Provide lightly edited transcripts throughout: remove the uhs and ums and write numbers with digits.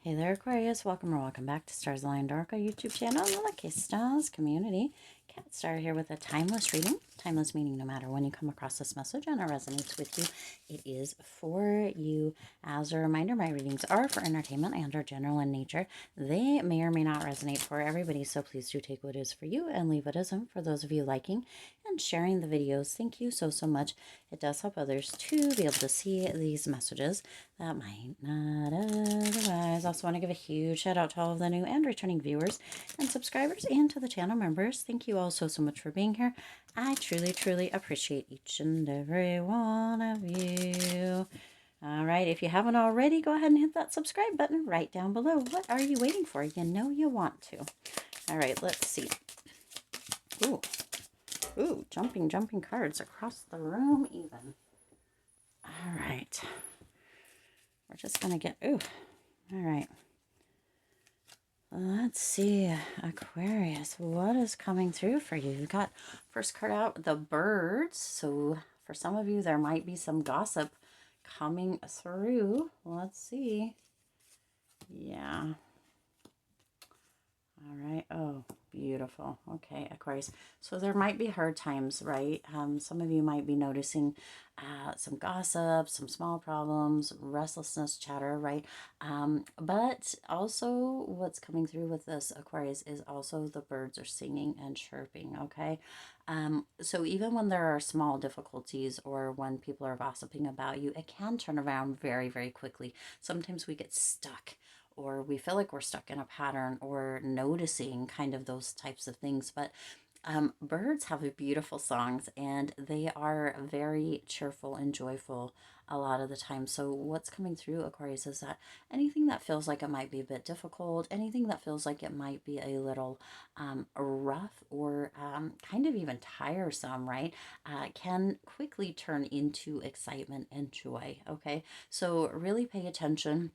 Hey there, Aquarius. Welcome or welcome back to Stars Align Dark, YouTube channel, the Lucky Stars community. Cat Star here with a timeless reading. Timeless meaning no matter when you come across this message and it resonates with you, it is for you. As a reminder, my readings are for entertainment and are general in nature. They may or may not resonate for everybody, so please do take what is for you and leave what isn't. For those of you liking and sharing the videos, thank you so much. It does help others to be able to see these messages that might not otherwise. Also want to give a huge shout out to all of the new and returning viewers and subscribers and to the channel members. Thank you all so much for being here. I truly appreciate each and every one of you. All right, if you haven't already, go ahead and hit that subscribe button right down below. What are you waiting for? You know you want to. All right, let's see. Ooh, jumping cards across the room even. All right. We're just going to get, all right. Let's see, Aquarius, what is coming through for you? You got first card out, the birds. So for some of you, there might be some gossip coming through. Let's see. Yeah. All right. Oh, beautiful. Okay, Aquarius. So there might be hard times, right? Some of you might be noticing some gossip, some small problems, restlessness, chatter, right? But also what's coming through with this, Aquarius, is also the birds are singing and chirping, okay? So even when there are small difficulties or when people are gossiping about you, it can turn around very quickly. Sometimes we get stuck, or we feel like we're stuck in a pattern or noticing kind of those types of things. But birds have beautiful songs and they are very cheerful and joyful a lot of the time. So what's coming through, Aquarius, is that anything that feels like it might be a bit difficult, anything that feels like it might be a little rough or kind of even tiresome, right, can quickly turn into excitement and joy, okay? So really pay attention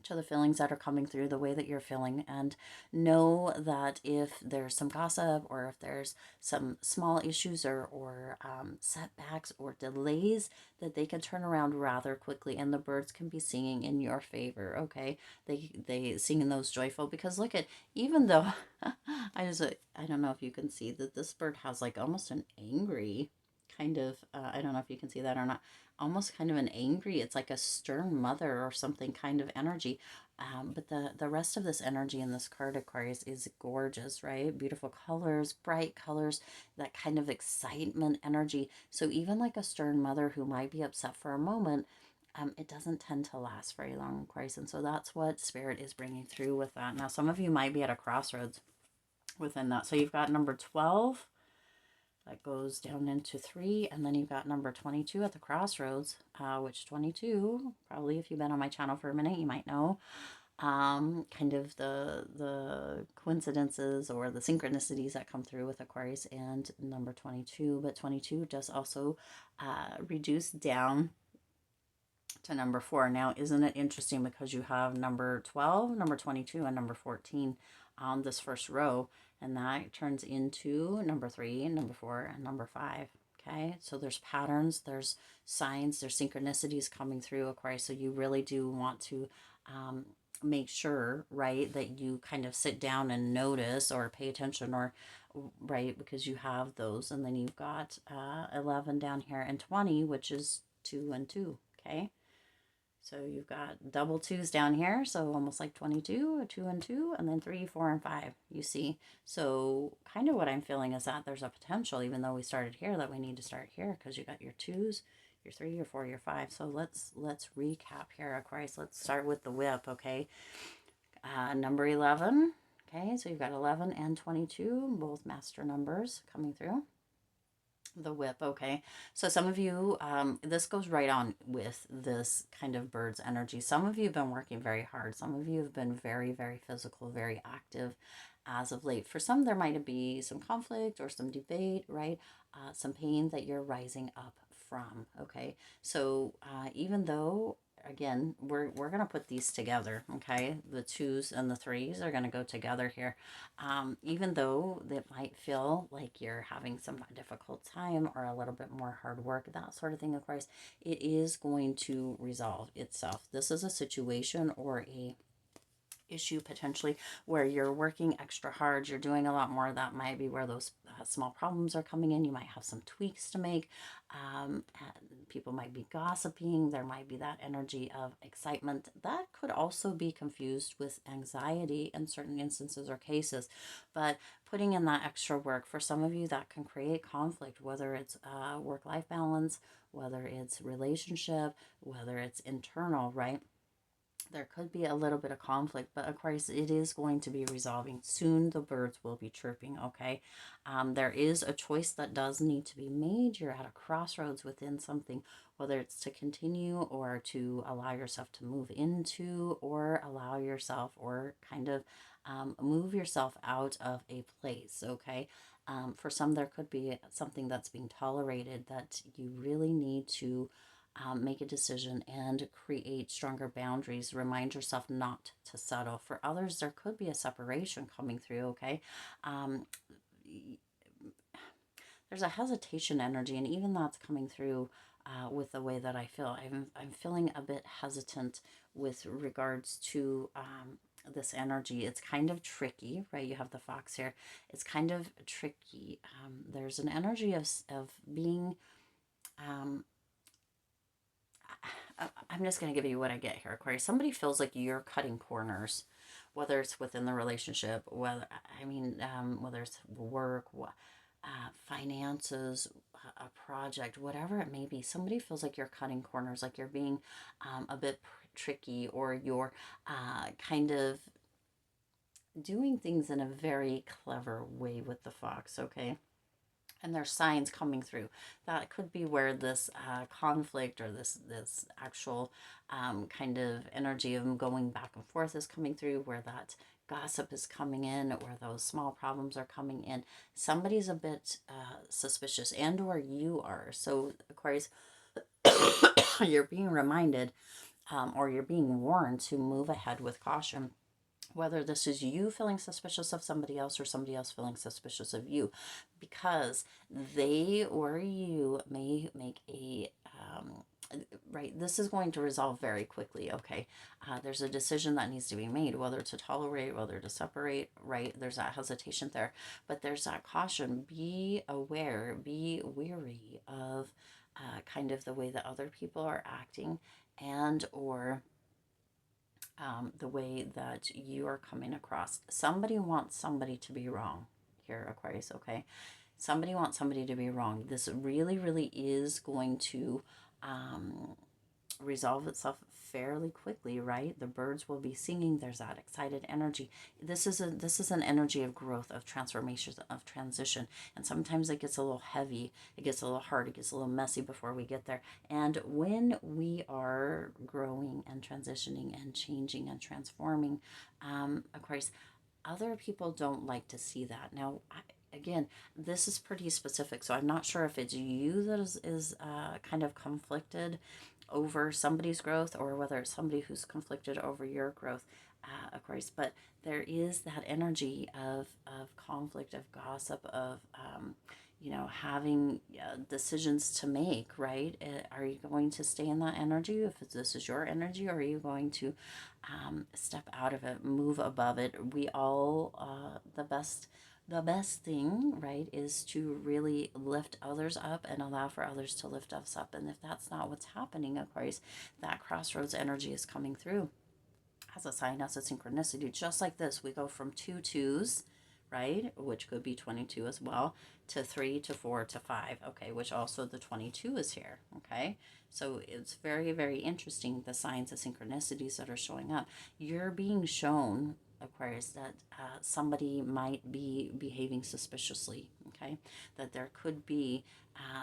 to the feelings that are coming through, the way that you're feeling, and know that if there's some gossip or if there's some small issues or setbacks or delays, that they can turn around rather quickly and the birds can be singing in your favor, okay? They sing in those joyful, because look at, even though I don't know if you can see that this bird has like almost an angry kind of, I don't know if you can see that or not, almost kind of an angry, it's like a stern mother or something kind of energy. But the rest of this energy in this card, Aquarius, is gorgeous, right? Beautiful colors, bright colors, that kind of excitement energy. So even like a stern mother who might be upset for a moment, it doesn't tend to last very long, Aquarius. And so that's what Spirit is bringing through with that. Now, some of you might be at a crossroads within that. So you've got number 12. That goes down into 3, and then you've got number 22 at the crossroads, which 22, probably if you've been on my channel for a minute, you might know kind of the coincidences or the synchronicities that come through with Aquarius and number 22. But 22 does also reduce down to number 4. Now, isn't it interesting, because you have number 12, number 22, and number 14 on this first row, and that turns into number 3, number 4, and number 5. Okay, so there's patterns, there's signs, there's synchronicities coming through, Aquarius. So you really do want to make sure, right, that you kind of sit down and notice or pay attention, or right, because you have those. And then you've got 11 down here and 20, which is 2 and 2. Okay, so you've got double 2s down here, so almost like 22, a 2 and 2, and then 3, 4, and 5, you see. So kind of what I'm feeling is that there's a potential, even though we started here, that we need to start here, because you got your 2s, your 3, your 4, your 5. So let's recap here, Aquarius. Let's start with the whip, okay? Number 11, okay? So you've got 11 and 22, both master numbers coming through. The whip, okay? So some of you, this goes right on with this kind of bird's energy. Some of you have been working very hard. Some of you have been very physical, very active as of late. For some, there might be some conflict or some debate, right? Some pain that you're rising up from, okay? So even though, again, we're going to put these together, okay? The 2s and the 3s are going to go together here. Even though it might feel like you're having some difficult time or a little bit more hard work, that sort of thing, of course, it is going to resolve itself. This is a situation or a issue potentially where you're working extra hard, you're doing a lot more. That might be where those small problems are coming in. You might have some tweaks to make. People might be gossiping. There might be that energy of excitement. That could also be confused with anxiety in certain instances or cases. But putting in that extra work, for some of you, that can create conflict, whether it's work-life balance, whether it's relationship, whether it's internal, right? There could be a little bit of conflict, but Aquarius, it is going to be resolving. Soon the birds will be chirping, okay? There is a choice that does need to be made. You're at a crossroads within something, whether it's to continue or to allow yourself to move into, or allow yourself, or kind of move yourself out of a place, okay? For some, there could be something that's being tolerated that you really need to make a decision and create stronger boundaries. Remind yourself not to settle. For others, there could be a separation coming through, okay? Um, there's a hesitation energy, and even that's coming through with the way that I feel. I'm feeling a bit hesitant with regards to this energy. It's kind of tricky, right? You have the fox here. It's kind of tricky. There's an energy of being... I'm just going to give you what I get here, Aquarius. Somebody feels like you're cutting corners, whether it's within the relationship, whether it's work, finances, a project, whatever it may be. Somebody feels like you're cutting corners, like you're being a bit tricky, or you're kind of doing things in a very clever way with the fox, okay? And there's signs coming through. That could be where this conflict, or this actual kind of energy of going back and forth is coming through, where that gossip is coming in, where those small problems are coming in. Somebody's a bit suspicious, and or you are. So Aquarius, you're being reminded, or you're being warned to move ahead with caution, whether this is you feeling suspicious of somebody else or somebody else feeling suspicious of you, because they or you may make a right, this is going to resolve very quickly, okay? There's a decision that needs to be made, whether to tolerate, whether to separate, right? There's that hesitation there, but there's that caution. Be aware, be weary of kind of the way that other people are acting, and or the way that you are coming across. Somebody wants somebody to be wrong here, Aquarius, okay? Somebody wants somebody to be wrong. This really, really is going to resolve itself fairly quickly, right? The birds will be singing. There's that excited energy. This is an energy of growth, of transformation, of transition. And sometimes it gets a little heavy, it gets a little hard, it gets a little messy before we get there. And when we are growing and transitioning and changing and transforming, Aquarius, other people don't like to see that. Now, again, this is pretty specific, so I'm not sure if it's you that is kind of conflicted over somebody's growth, or whether it's somebody who's conflicted over your growth, Aquarius. But there is that energy of conflict, of gossip, of having decisions to make, right? Are you going to stay in that energy if this is your energy, or are you going to step out of it, move above it? We all, the best thing, right, is to really lift others up and allow for others to lift us up. And if that's not what's happening, Aquarius, that crossroads energy is coming through as a sign, as a synchronicity. Just like this, we go from 2 twos, right, which could be 22 as well, to 3 to 4 to 5, okay, which also the 22 is here, okay? So it's very, very interesting, the signs, the synchronicities that are showing up. You're being shown, Aquarius, that somebody might be behaving suspiciously, okay? That there could be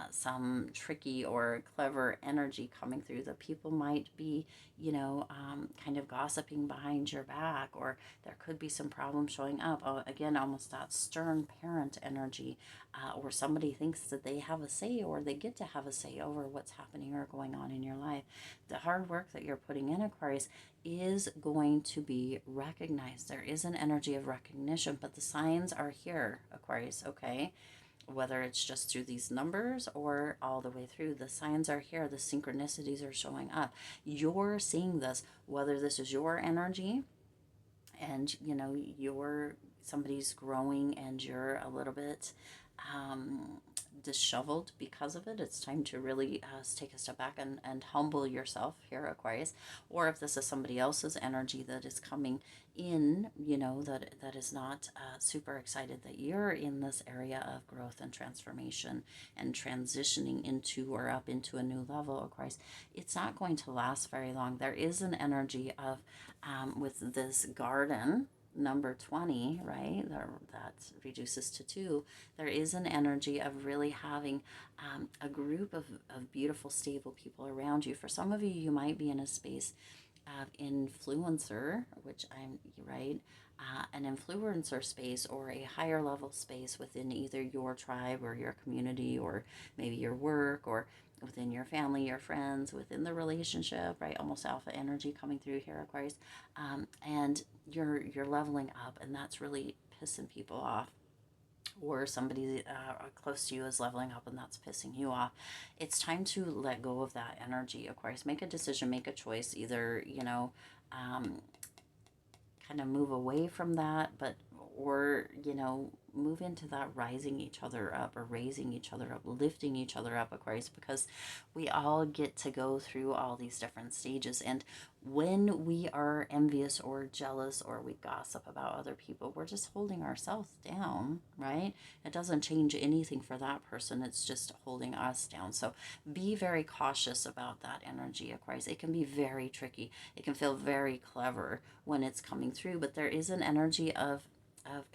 some tricky or clever energy coming through, that people might be, kind of gossiping behind your back, or there could be some problems showing up. Again, almost that stern parent energy, where somebody thinks that they have a say, or they get to have a say over what's happening or going on in your life. The hard work that you're putting in, Aquarius, is going to be recognized. There is an energy of recognition, but the signs are here, Aquarius, okay? Whether it's just through these numbers or all the way through, the signs are here. The synchronicities are showing up. You're seeing this, whether this is your energy and you know somebody's growing and you're a little bit disheveled because of it. It's time to really take a step back and humble yourself here, Aquarius. Or if this is somebody else's energy that is coming in, you know, that is not super excited that you're in this area of growth and transformation and transitioning into or up into a new level, Aquarius, it's not going to last very long. There is an energy of with this garden number 20, right? That reduces to 2. There is an energy of really having a group of beautiful, stable people around you. For some of you, you might be in a space of influencer, which I'm, right? An influencer space or a higher level space within either your tribe or your community or maybe your work or within your family, your friends, within the relationship, right? Almost alpha energy coming through here, Aquarius. And you're leveling up, and that's really pissing people off. Or somebody close to you is leveling up and that's pissing you off. It's time to let go of that energy, Aquarius. Make a decision, make a choice. Either, you know, kind of move away from that, but or you know move into that rising each other up or raising each other up, lifting each other up, Aquarius, because we all get to go through all these different stages. And when we are envious or jealous or we gossip about other people, we're just holding ourselves down, right? It doesn't change anything for that person, it's just holding us down. So be very cautious about that energy, Aquarius. It can be very tricky, it can feel very clever when it's coming through, but there is an energy of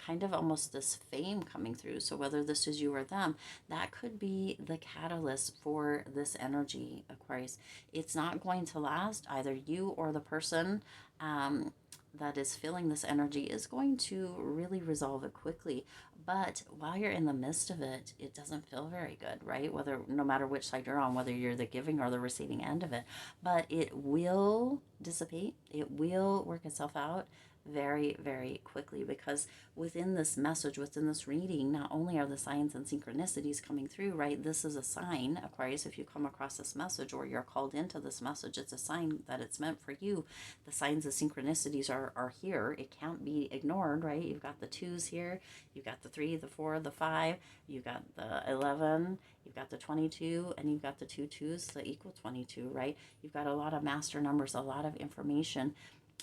kind of almost this fame coming through. So whether this is you or them, that could be the catalyst for this energy, Aquarius. It's not going to last. Either you or the person that is feeling this energy is going to really resolve it quickly. But while you're in the midst of it, it doesn't feel very good, right? Whether, no matter which side you're on, whether you're the giving or the receiving end of it, but it will dissipate. It will work itself out very, very quickly, because within this message, within this reading, not only are the signs and synchronicities coming through, right? This is a sign, Aquarius. If you come across this message or you're called into this message, it's a sign that it's meant for you. The signs and synchronicities are here. It can't be ignored, right? You've got the 2s here, you've got the 3, the 4, the 5, you've got the 11, you've got the 22, and you've got the 2 2s that equal 22, right? You've got a lot of master numbers, a lot of information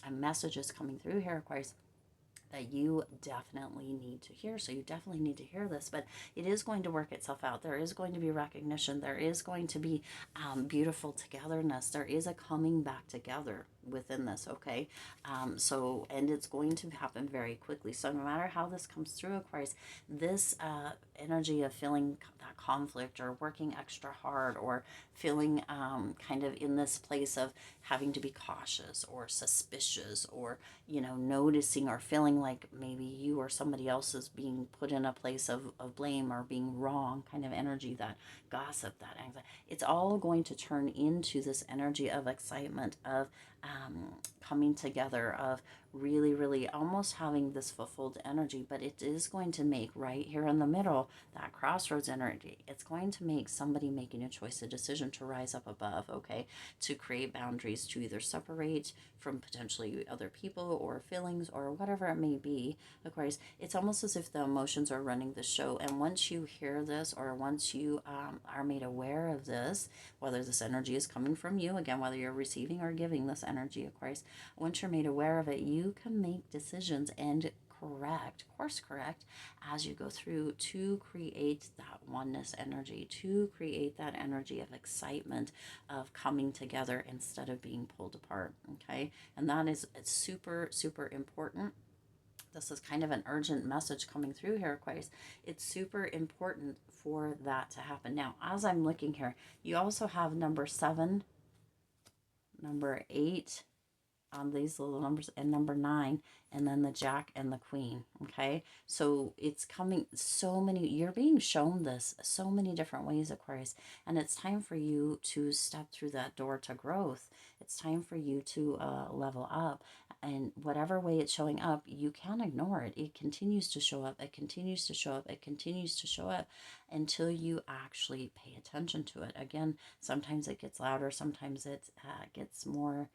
and messages coming through here, Aquarius, that you definitely need to hear. So you definitely need to hear this, but it is going to work itself out. There is going to be recognition. There is going to be beautiful togetherness. There is a coming back together within this, okay? And it's going to happen very quickly. So no matter how this comes through, Aquarius, this energy of feeling that conflict or working extra hard or feeling kind of in this place of having to be cautious or suspicious or, you know, noticing or feeling like maybe you or somebody else is being put in a place of blame or being wrong, kind of energy, that gossip, that anxiety, it's all going to turn into this energy of excitement, of coming together, of really, really almost having this fulfilled energy. But it is going to make, right here in the middle, that crossroads energy, it's going to make somebody making a choice, a decision to rise up above, okay, to create boundaries, to either separate from potentially other people or feelings or whatever it may be, Aquarius. It's almost as if the emotions are running the show. And once you hear this, or once you are made aware of this, whether this energy is coming from you, again, whether you're receiving or giving this energy, Aquarius, once you're made aware of it, you can make decisions and course correct as you go through to create that oneness energy, to create that energy of excitement, of coming together instead of being pulled apart, okay? And that is, it's super, super important. This is kind of an urgent message coming through here, Aquarius. It's super important for that to happen. Now, as I'm looking here, you also have number 7, number 8, on these little numbers, and number 9, and then the Jack and the Queen, okay? So it's coming, so many, you're being shown this so many different ways, Aquarius, and it's time for you to step through that door to growth. It's time for you to level up, and whatever way it's showing up, you can't ignore it. It continues to show up, it continues to show up, it continues to show up until you actually pay attention to it. Again, sometimes it gets louder, sometimes it gets more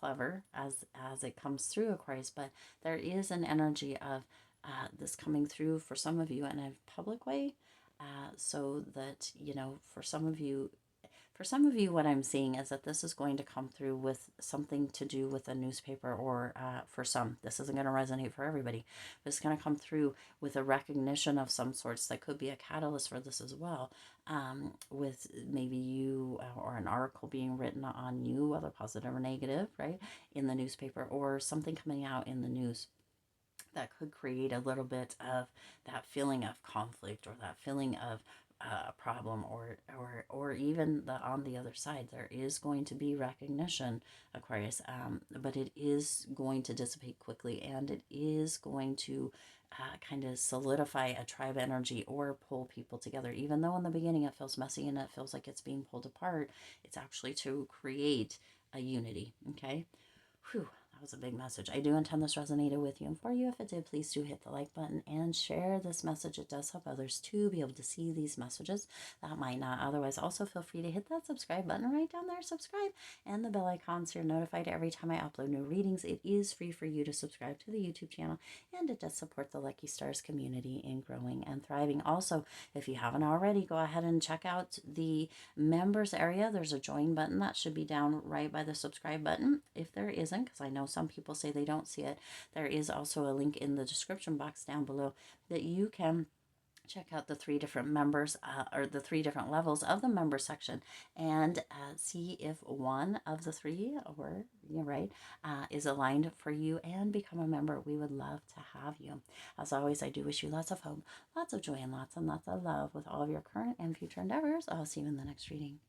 clever as it comes through, Aquarius, but there is an energy of this coming through for some of you in a public way, so that, you know, for some of you, what I'm seeing is that this is going to come through with something to do with a newspaper, or for some, this isn't going to resonate for everybody, but it's going to come through with a recognition of some sorts that could be a catalyst for this as well. With maybe you or an article being written on you, whether positive or negative, right, in the newspaper, or something coming out in the news that could create a little bit of that feeling of conflict, or that feeling of a problem, or even on the other side, there is going to be recognition, Aquarius, but it is going to dissipate quickly, and it is going to kind of solidify a tribe energy or pull people together. Even though in the beginning it feels messy and it feels like it's being pulled apart, it's actually to create a unity. Okay. Whew, that was a big message. I do intend this resonated with you and for you. If it did, please do hit the like button and share this message. It does help others to be able to see these messages that might not otherwise. Also, feel free to hit that subscribe button right down there, subscribe, and the bell icon so you're notified every time I upload new readings. It is free for you to subscribe to the YouTube channel, and it does support the Lucky Stars community in growing and thriving. Also, if you haven't already, go ahead and check out the members area. There's a join button that should be down right by the subscribe button. If there isn't, because I know some people say they don't see it, there is also a link in the description box down below that you can check out the 3 different members, or the 3 different levels of the member section, and see if one of the 3, or you're right, is aligned for you, and become a member. We would love to have you. As always, I do wish you lots of hope, lots of joy, and lots of love with all of your current and future endeavors. I'll see you in the next reading.